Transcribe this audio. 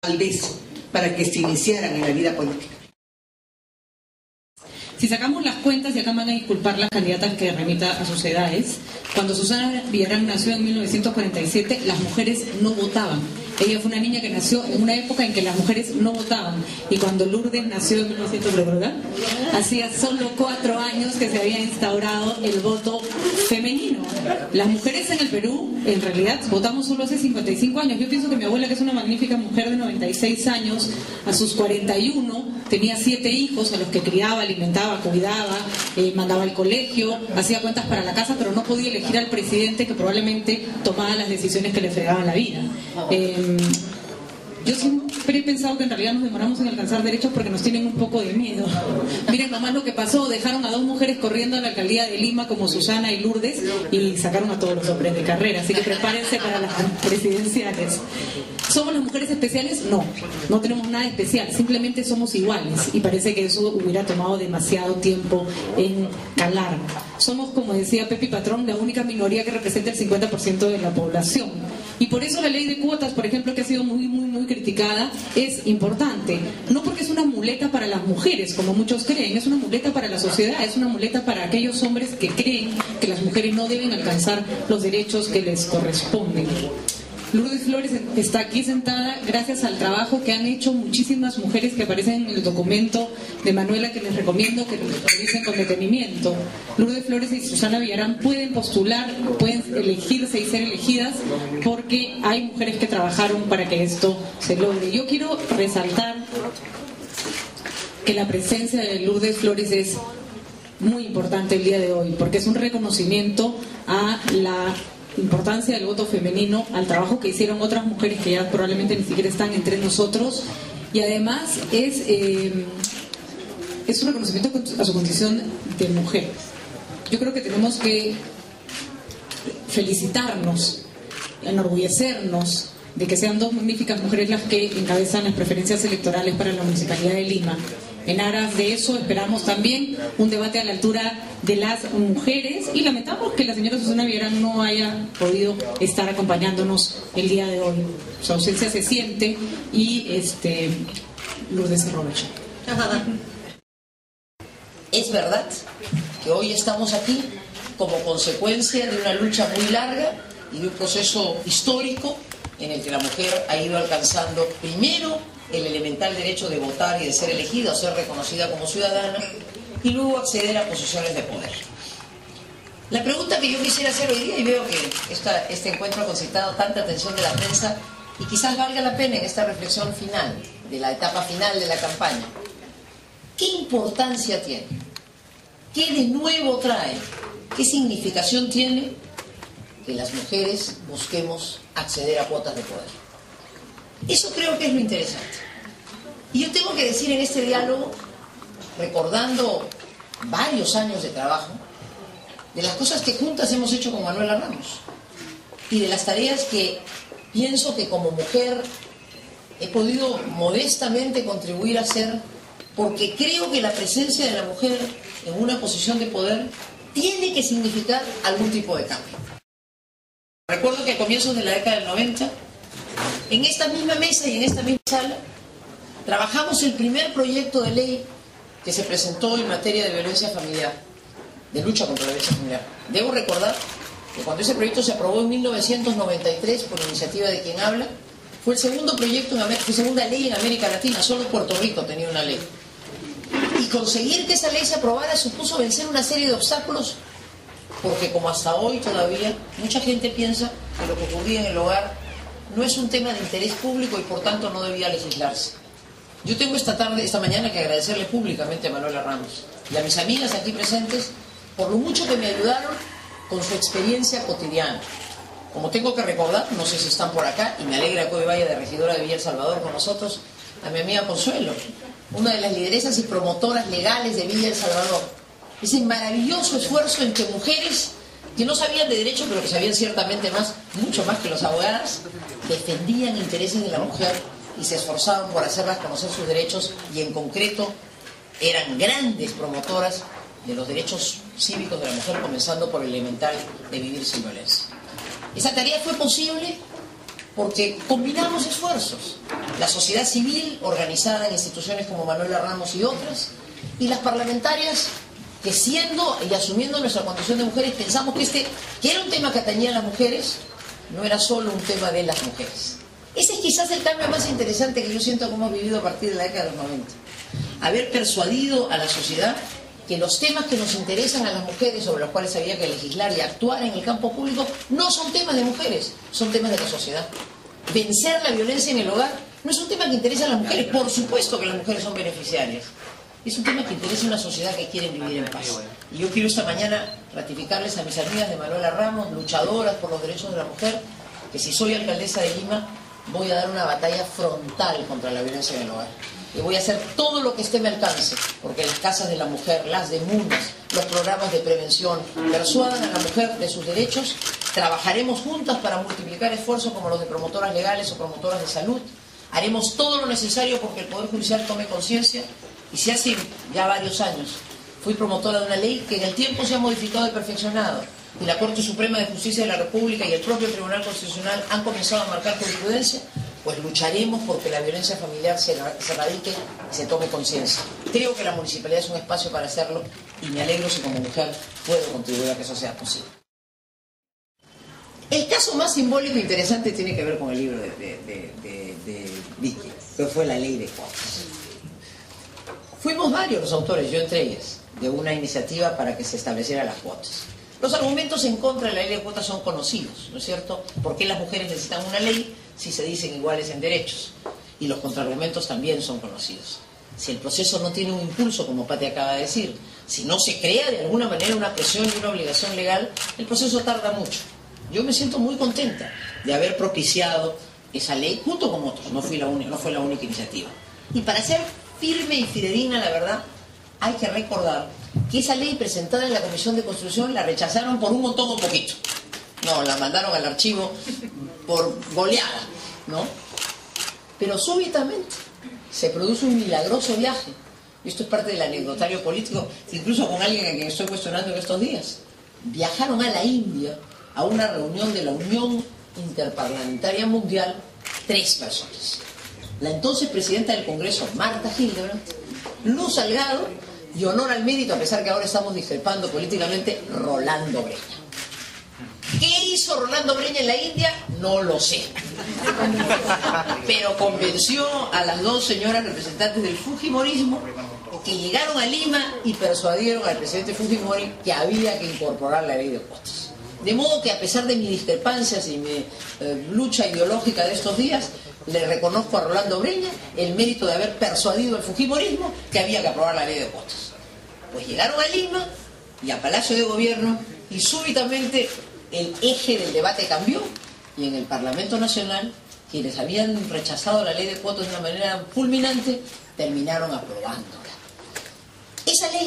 tal vez, para que se iniciaran en la vida política. Si sacamos las cuentas, y acá van a disculpar las candidatas que remita a sus edades, cuando Susana Villarán nació en 1947, las mujeres no votaban. Ella fue una niña que nació en una época en que las mujeres no votaban. Y cuando Lourdes nació en 1900, hacía solo 4 años que se había instaurado el voto femenino. Las mujeres en el Perú, en realidad, votamos solo hace 55 años. Yo pienso que mi abuela, que es una magnífica mujer de 96 años, a sus 41 tenía 7 hijos a los que criaba, alimentaba, cuidaba, mandaba al colegio, hacía cuentas para la casa, pero no podía elegir al presidente que probablemente tomaba las decisiones que le fregaban la vida. Yo siempre he pensado que en realidad nos demoramos en alcanzar derechos porque nos tienen un poco de miedo. Miren nomás lo que pasó, dejaron a 2 mujeres corriendo a la alcaldía de Lima como Susana y Lourdes y sacaron a todos los hombres de carrera, así que prepárense para las presidenciales. ¿Somos las mujeres especiales? No, no tenemos nada especial, simplemente somos iguales y parece que eso hubiera tomado demasiado tiempo en calar. Somos, como decía Pepi Patrón, la única minoría que representa el 50% de la población. Y por eso la ley de cuotas, por ejemplo, que ha sido muy criticada, es importante. No porque es una muleta para las mujeres, como muchos creen, es una muleta para la sociedad, es una muleta para aquellos hombres que creen que las mujeres no deben alcanzar los derechos que les corresponden. Lourdes Flores está aquí sentada gracias al trabajo que han hecho muchísimas mujeres que aparecen en el documento de Manuela, que les recomiendo que lo revisen con detenimiento. Lourdes Flores y Susana Villarán pueden postular, pueden elegirse y ser elegidas porque hay mujeres que trabajaron para que esto se logre. Yo quiero resaltar que la presencia de Lourdes Flores es muy importante el día de hoy, porque es un reconocimiento a la importancia del voto femenino, al trabajo que hicieron otras mujeres que ya probablemente ni siquiera están entre nosotros, y además es un reconocimiento a su condición de mujer. Yo creo que tenemos que felicitarnos, enorgullecernos de que sean 2 magníficas mujeres las que encabezan las preferencias electorales para la Municipalidad de Lima. En aras de eso esperamos también un debate a la altura de las mujeres y lamentamos que la señora Susana Villarán no haya podido estar acompañándonos el día de hoy. Su ausencia se siente y Lourdes se aprovecha. Es verdad que hoy estamos aquí como consecuencia de una lucha muy larga y de un proceso histórico en el que la mujer ha ido alcanzando primero el elemental derecho de votar y de ser elegida o ser reconocida como ciudadana y luego acceder a posiciones de poder. La pregunta que yo quisiera hacer hoy día, y veo que este encuentro ha concitado tanta atención de la prensa y quizás valga la pena en esta reflexión final, de la etapa final de la campaña, ¿qué importancia tiene? ¿Qué de nuevo trae? ¿Qué significación tiene que las mujeres busquemos acceder a cuotas de poder? Eso creo que es lo interesante. Y yo tengo que decir en este diálogo, recordando varios años de trabajo, de las cosas que juntas hemos hecho con Manuela Ramos y de las tareas que pienso que como mujer he podido modestamente contribuir a hacer, porque creo que la presencia de la mujer en una posición de poder tiene que significar algún tipo de cambio. Recuerdo que a comienzos de la década del 90, en esta misma mesa y en esta misma sala, trabajamos el primer proyecto de ley que se presentó en materia de violencia familiar, de lucha contra la violencia familiar. Debo recordar que cuando ese proyecto se aprobó en 1993 por iniciativa de quien habla, fue el segundo proyecto, fue segunda ley en América Latina, solo Puerto Rico tenía una ley. Y conseguir que esa ley se aprobara supuso vencer una serie de obstáculos, porque como hasta hoy todavía mucha gente piensa que lo que ocurría en el hogar no es un tema de interés público y por tanto no debía legislarse. Yo tengo esta mañana que agradecerle públicamente a Manuela Ramos y a mis amigas aquí presentes por lo mucho que me ayudaron con su experiencia cotidiana. Como tengo que recordar, no sé si están por acá, y me alegra que hoy vaya de regidora de Villa El Salvador con nosotros, a mi amiga Consuelo, una de las lideresas y promotoras legales de Villa El Salvador. Ese maravilloso esfuerzo en que mujeres que no sabían de derecho, pero que sabían ciertamente más, mucho más que los abogados, defendían intereses de la mujer y se esforzaban por hacerlas conocer sus derechos, y en concreto eran grandes promotoras de los derechos cívicos de la mujer, comenzando por el elemental de vivir sin violencia. Esa tarea fue posible porque combinamos esfuerzos. La sociedad civil, organizada en instituciones como Manuela Ramos y otras, y las parlamentarias, que siendo y asumiendo nuestra condición de mujeres, pensamos que era un tema que atañía a las mujeres, no era solo un tema de las mujeres. Ese es quizás el cambio más interesante que yo siento que hemos vivido a partir de la década de los 90. Haber persuadido a la sociedad que los temas que nos interesan a las mujeres, sobre los cuales había que legislar y actuar en el campo público, no son temas de mujeres, son temas de la sociedad. Vencer la violencia en el hogar no es un tema que interesa a las mujeres, por supuesto que las mujeres son beneficiarias. Es un tema que interesa a una sociedad que quiere vivir en paz. Y yo quiero esta mañana ratificarles a mis amigas de Manuela Ramos, luchadoras por los derechos de la mujer, que si soy alcaldesa de Lima, voy a dar una batalla frontal contra la violencia en el hogar. Y voy a hacer todo lo que esté a mi alcance, porque las casas de la mujer, las de MUNAS, los programas de prevención, persuadan a la mujer de sus derechos. Trabajaremos juntas para multiplicar esfuerzos como los de promotoras legales o promotoras de salud. Haremos todo lo necesario porque el Poder Judicial tome conciencia. Y si hace ya varios años fui promotora de una ley que en el tiempo se ha modificado y perfeccionado, y la Corte Suprema de Justicia de la República y el propio Tribunal Constitucional han comenzado a marcar jurisprudencia, pues lucharemos porque la violencia familiar se erradique y se tome conciencia. Creo que la municipalidad es un espacio para hacerlo y me alegro si como mujer puedo contribuir a que eso sea posible. El caso más simbólico e interesante tiene que ver con el libro de Vicky, que fue la ley de cuotas. Fuimos varios los autores, yo entre ellas, de una iniciativa para que se establecieran las cuotas. Los argumentos en contra de la ley de cuotas son conocidos, ¿no es cierto? ¿Por qué las mujeres necesitan una ley si se dicen iguales en derechos? Y los contraargumentos también son conocidos. Si el proceso no tiene un impulso, como Pati acaba de decir, si no se crea de alguna manera una presión y una obligación legal, el proceso tarda mucho. Yo me siento muy contenta de haber propiciado esa ley junto con otros, no fue la única iniciativa. Y para ser firme y fidedigna, la verdad, hay que recordar que esa ley presentada en la Comisión de Constitución la rechazaron por un montón o poquito. No, la mandaron al archivo por goleada, ¿no? Pero súbitamente se produce un milagroso viaje. Esto es parte del anecdotario político, incluso con alguien a quien estoy cuestionando en estos días. Viajaron a la India a una reunión de la Unión Interparlamentaria Mundial 3 personas. La entonces presidenta del Congreso, Marta Hildebrand, Luz Salgado y, honor al mérito, a pesar que ahora estamos discrepando políticamente, Rolando Breña. ¿Qué hizo Rolando Breña en la India? No lo sé. Pero convenció a las dos señoras representantes del Fujimorismo que llegaron a Lima y persuadieron al presidente Fujimori que había que incorporar la ley de cuotas. De modo que, a pesar de mis discrepancias y mi lucha ideológica de estos días, le reconozco a Rolando Breña el mérito de haber persuadido al Fujimorismo que había que aprobar la ley de cuotas. Pues llegaron a Lima y a Palacio de Gobierno y súbitamente el eje del debate cambió y en el Parlamento Nacional quienes habían rechazado la ley de cuotas de una manera fulminante terminaron aprobándola. Esa ley